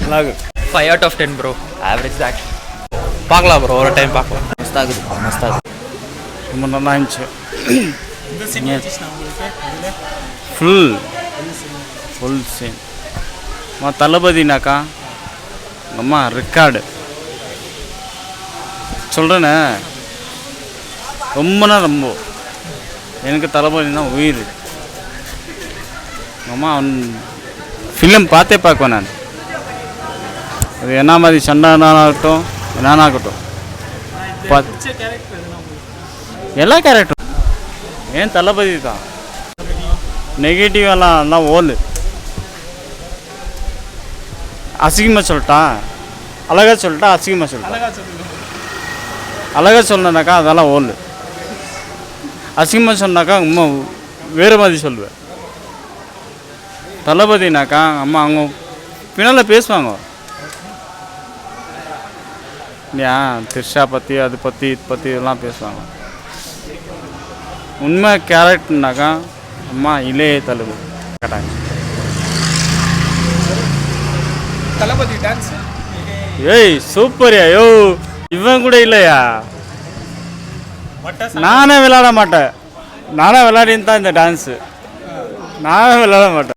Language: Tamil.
நல்லா இருக்குது. 5 out of 10 bro. Average தான். பார்க்கலாம் ப்ரோ, ஒரு டைம் பார்க்கலாம். மஸ்தாகுது மஸ்தாகுது. ரொம்ப நல்லா இருந்துச்சு. இந்த சீன் வந்துச்சுண்ணா உங்களுக்கு இதில் ஃபுல் சீன். அம்மா தளபதினாக்கா அம்மா ரெக்கார்டு சொல்கிறேனே. ரொம்ப எனக்கு தளபதினா உயிர். அம்மா அவன் ஃபிலிம் பார்த்தே பார்க்குவேன் நான். அது என்ன மாதிரி சண்டானாகட்டும் என்னாகட்டும் பிடிச்ச கேரக்டர் எதுனா உங்களுக்கு? எல்லா கேரக்டரும் ஏன் தளபதி தான். நெகட்டிவ் எல்லாம் ஓலு அசிங்கமாக சொல்லிட்டான், அழகாக சொல்லிட்டா அசிங்கமாக சொல்லிட்டான். அழகா சொல்லுங்க. அழகாக சொல்லனாக்கா அதெல்லாம் ஓலு, அசிங்கமாக சொன்னாக்கா அம்மா வேறு மாதிரி சொல்லுவேன். தளபதினாக்கா அம்மா அவங்க பின்னால் பேசுவாங்க. ஏன் த்ரிஷா பற்றி அது பற்றி இது பற்றி இதெல்லாம் பேசுவாங்க. உண்மை கேரக்டர்னாக்கா அம்மா இளைய தளபதி கேட்டாங்க. தளபதி டான்ஸ் ஏய் சூப்பர்யா. யோ இவன் கூட இல்லையா? நானே விளையாட மாட்டேன். நானே விளையாடின்னு தான் இந்த டான்ஸு. நானே விளையாட மாட்டேன்.